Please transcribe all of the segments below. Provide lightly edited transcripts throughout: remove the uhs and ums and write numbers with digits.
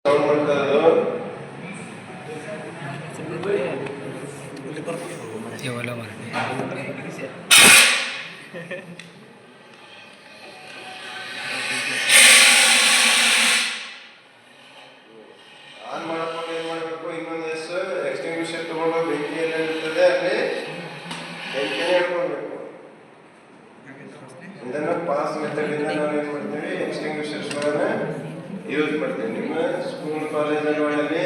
On ಮಾಡ್ಕೊಂಡು ಏನು ಮಾಡಬೇಕು, ಇನ್ನೊಂದು ಎಕ್ಸ್ಟಿಂಗ್ವಿಷರ್ ತಗೊಂಡು ಬೆಂಕಿಯಲ್ಲಿ ಇರ್ತದೆ ಅಲ್ಲಿ ಬೆಂಕಿಯನ್ನು ಇಟ್ಕೊಳ್ಬೇಕು. ಇದನ್ನು ಪಾಸ್ ಮೆಥಡಿಂದ ನಾವು ಏನು ಮಾಡ್ತೀವಿ, ಎಕ್ಸ್ಟಿಂಗ್ವಿಷರ್ಸ್ಗಳನ್ನು ಯೂಸ್ ಮಾಡ್ತೀವಿ. ನಿಮ್ಮ ಸ್ಕೂಲ್ ಕಾಲೇಜುಗಳಲ್ಲಿ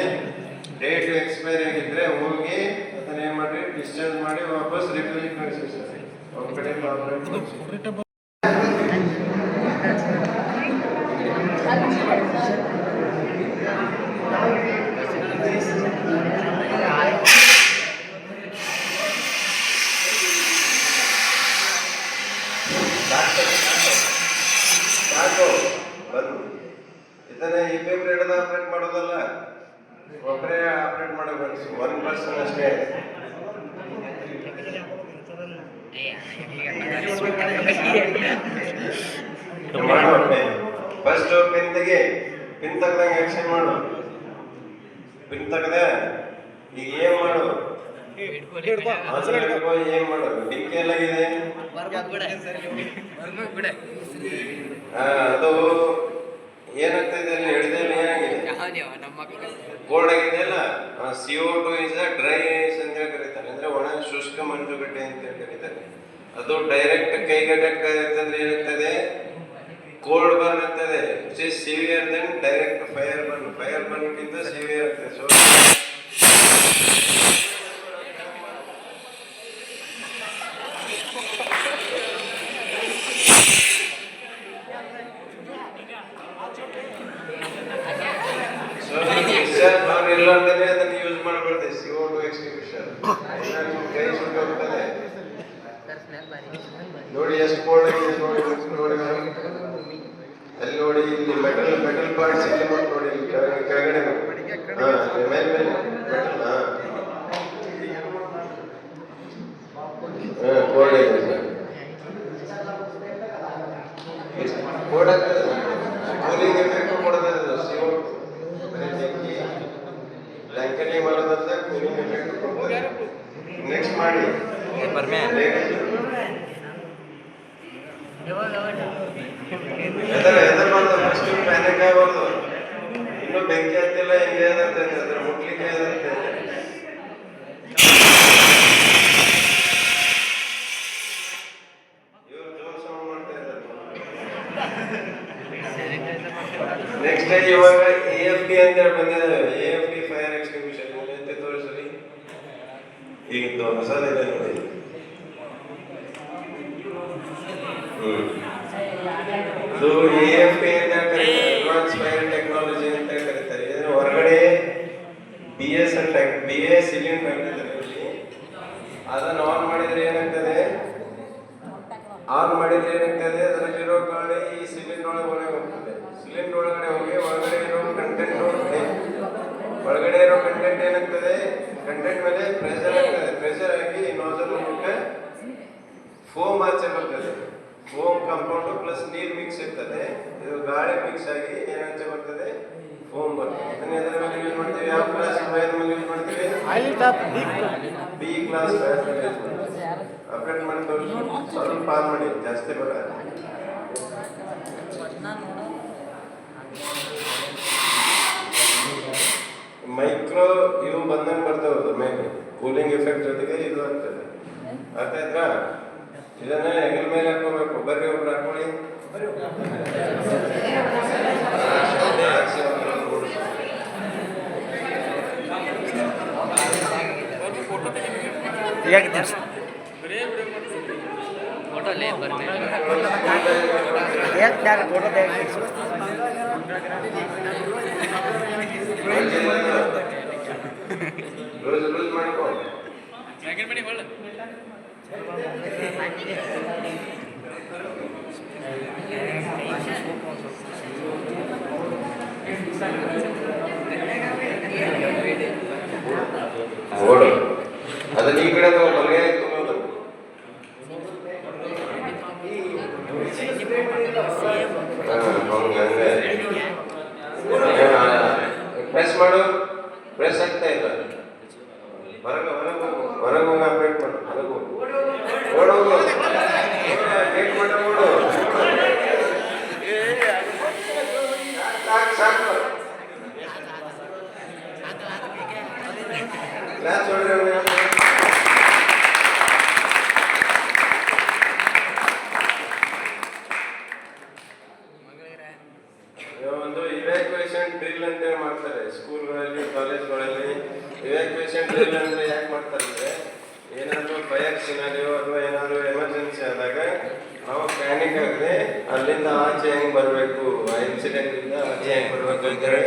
ಡೇಟ್ ಎಕ್ಸ್ಪೈರಿ ಆಗಿದ್ರೆ ಹೋಗಿ ಅದನ್ನ ಏನು ಮಾಡಿ ಡಿಸ್ಚಾರ್ಜ್ ಮಾಡಿ ವಾಪಸ್ ರಿಫಿಲ್ ಕಳಿಸಿ ಸರ್. ಅವ್ರ ಕಡೆ ಸಾಕು ಬಂದು ಇದನ್ನ ಈ ಪೇಪರ್ ಹಿಡಿದು ಆಪರೇಟ್ ಮಾಡೋದಲ್ಲ, ಒಬ್ಬರೇ ಆಪರೇಟ್ ಮಾಡಬೇಕು, 1 ಪರ್ಸನ್ ಅಷ್ಟೇ. ಫಸ್ಟ್ ಪಿನ್ ತೆಗಿ, ಪಿನ್ ತೆಗ್ದಂಗೆ ಆಕ್ಷನ್ ಮಾಡು. ಪಿನ್ ತೆಗ್ದೆ ಈಗ ಏನ್ ಮಾಡು, ಏನ್ ಮಾಡು, ಡಿಕ್ಕಿ ಎಲ್ಲಾಗಿದೆ ಅದು ಏನಾಗ್ತದೆ ಅಲ್ಲಿ ಹಿಡಿದಲ್ಲಿ ಏನಾಗಿದೆ, ಕೋಲ್ಡ್ ಆಗಿದೆಯಲ್ಲ. CO2 ಇಸ್ ಡ್ರೈ ಐಸ್ ಅಂತ ಹೇಳಿ ಕರೀತಾರೆ, ಅಂದ್ರೆ ಒಣ ಶುಷ್ಕ ಮಂಜುಗಡ್ಡೆ ಅಂತ ಹೇಳಿ ಕರೀತಾರೆ. ಅದು ಡೈರೆಕ್ಟ್ ಕೈಗಟ್ಟಕ್ಕೆ ಅಂದ್ರೆ ಏನಾಗ್ತದೆ, ಕೋಲ್ಡ್ ಬರ್ನ್ ಆಗ್ತದೆ, which is severe than direct fire burn. Fire burn ಗಿಂತ ಸಿವಿಯರ್ ಆಗ್ತದೆ. ಸೊ ಇಲ್ಲಾಂದ್ರೆ ಅದನ್ನು ಯೂಸ್ ಮಾಡಬಾರ್ದು. CO2 ಎಕ್ಸ್ಟಿಂಗ್ವಿಷರ್ ಕೈ ಸುಟ್ಟು ಹೋಗ್ತದೆ. ನೋಡಿ ಎಷ್ಟು ಕೋಲ್ಡ್ ಆಗಿದೆ ನೋಡಿ ಅಲ್ಲಿ ನೋಡಿ, ಇಲ್ಲಿ ಮೆಟಲ್ ಪಾರ್ಟ್ಸ್ ಇಲ್ಲಿ ನೋಡಿ, ಕೆಳಗಡೆ ಮೇಲೆ ಕೋಲ್ಡ್ ಆಗಿದೆ, ಕೋಲ್ಡ್ ಆಗ್ತದೆ. ಕೂಲಿಂಗ್ ಎಫೆಕ್ಟ್ ಕೊಡ್ತದೆ CO2. ಬ್ಲಾಂಕೆಟ್ ಮಾಡೋದಂತ ಕೂಲಿಂಗ್ ಎಫೆಕ್ಟ್ ಕೊಡ್ತದೆ. ನೆಕ್ಸ್ಟ್ ಮಾಡಿ ಫಸ್ಟ್ ಪ್ಯಾನಿಕ್ ಆಗಬಾರ್ದು. ಇನ್ನೂ ಬೆಂಕಿ ಹತ್ತಿಲ್ಲ, ಹೆಂಗೆ ಅದಂತೆ ಅದ್ರ ಮುಟ್ಲಿಕ್ಕೆ ಅದಂತೆ. ಇವ್ರು ಜೋರ್ ಸೌಂಡ್ ಮಾಡ್ತಾ ಇದ್ದಾರೆ. ನೆಕ್ಸ್ಟ್ ಇವಾಗ AFD ಅಂತ ಹೇಳಿ ಬಂದಿದ್ದಾರೆ. AFD ಫೈರ್ ಎಕ್ಸ್ಟಿಂಗ್ವಿಷರ್ ಅಂತ ತೋರಿಸಲಿ. ಈಗ ಹೊಸದಿದೆ ನೋಡಿ. ಇದು AFD ಅಂತ ಕರೀತಾರೆ, ಅಡ್ವಾನ್ಸ್ ಫೈರ್ ಟೆಕ್ನಾಲಜಿ ಅಂತ ಕರೀತಾರೆ. ಇದನ್ನು ಹೊರಗಡೆ BA ಸಿಲಿಂಡರ್ ಹಾಕಿದ್ದಾರೆ. ಅದನ್ನು ಆನ್ ಮಾಡಿದ್ರೆ ಏನಾಗ್ತದೆ, ಅದರಲ್ಲಿರೋ ಗಾಳಿ ಈ ಸಿಲಿಂಡರ್ ಒಳಗಡೆ ಹೋಗ್ತದೆ. ಸಿಲಿಂಡರ್ ಒಳಗಡೆ ಹೋಗಿ ಒಳಗಡೆ ಇರೋ ಕಂಟೆಂಟ್ ಏನಾಗ್ತದೆ, ಕಂಟೆಂಟ್ ಮೇಲೆ ಪ್ರೆಷರ್ ಆಗ್ತದೆ. ಪ್ರೆಷರ್ ಆಗಿ ನೋಜಲ್ ಮೂಲಕ ಫೋಮ್ ಆಚೆ ಬರ್ತದೆ. ಫೋಮ್ ಕಾಂಪೌಂಡ್ ಪ್ಲಸ್ ನೀರು ಮಿಕ್ಸ್ ಇರ್ತದೆ. ಇದು ಗಾಳಿ ಮಿಕ್ಸ್ ಆಗಿ ಏನಾಚೆ ಬರ್ತದೆ, ಫೋಮ್ ಬರ್ತದೆ. ಇದನ್ನ ಎದರ ಮೇಲೆ ಯೂಸ್ ಮಾಡ್ತೀವಿ, ಯಾವ ಕ್ಲಾಸ್ ವೈರ್ ಮೇಲೆ ಯೂಸ್ ಮಾಡ್ತೀವಿ, B ಕ್ಲಾಸ್ ವೈರ್ ಮೇಲೆ ಯೂಸ್ ಮಾಡ್ತೀವಿ. ಆಪರೇಟ್ ಮಾಡಿ ತೋರಿಸಿ, ಸ್ವಲ್ಪ ಆನ್ ಮಾಡಿ, ಜಾಸ್ತಿ ಬೇಡ. ಮೈಕ್ರೋ ಇವು ಬಂದಂಗೆ ಬರ್ತವೆ ಮೇಲೆ, ಕೂಲಿಂಗ್ ಎಫೆಕ್ಟ್ ಜೊತೆಗೆ ಇದು ಆಗ್ತದೆ. ಅರ್ಥ ಆಯ್ತಾ? ಇದನ್ನ ಹೆಗಲ ಮೇಲೆ ಹಾಕೋಬೇಕು. ಬರ್ರಿ ಒಬ್ರು ಹಾಕೊಳ್ಳಿ. ಲೂಸ್ ಮಾಡ್ಕೊ. ಓಡು ಅದನ್ನ ಈ ಕಡೆ ಬಲಗೈ ತುಂಬೋದು. ಹಂಗೆ ಮಾಡು, ಪ್ರೆಸ್ ಆಗ್ತಾ ಇಲ್ಲ. ಹೊರಗೆ ಹೋಗಿ ಅಪ್ಡೇಟ್ ಮಾಡು, ಹೊರಗೆ ಹೋಗು, ಓಡೋಗು, ಗೇಟ್ ಮಾಡ ಓಡು. ಸಾಕು ಕ್ಲಾಸ್ ಹೊಡ್ರಿ. ಒಂದು ಇವ್ಯಾಕ್ಯುಯೇಷನ್ ಡ್ರಿಲ್ ಅಂತ ಮಾಡ್ತಾರೆ ಸ್ಕೂಲ್ಗಳಲ್ಲಿ, ಕಾಲೇಜ್ಗಳಲ್ಲಿ. ಇವ್ಯಾಕ್ಯುಯೇಷನ್ ಡ್ರಿಲ್ ಅಂದ್ರೆ ಯಾಕೆ ಮಾಡ್ತಾರೆ ಅಂದ್ರೆ, ಏನಾದರೂ ಫೈರ್ ಸಿನಾರಿಯೋ ಅಥವಾ ಏನಾದರೂ ಎಮರ್ಜೆನ್ಸಿ ಆದಾಗ ನಾವು ಪ್ಯಾನಿಕ್ ಆಗದೆ ಅಲ್ಲಿಂದ ಆಚೆ ಹೆಂಗ್ ಬರಬೇಕು, ಆ ಇನ್ಸಿಡೆಂಟ್ ಇಂದ ಆಚೆ ಹೆಂಗ್ ಬರ್ಬೇಕು ಅಂತ ಹೇಳಿ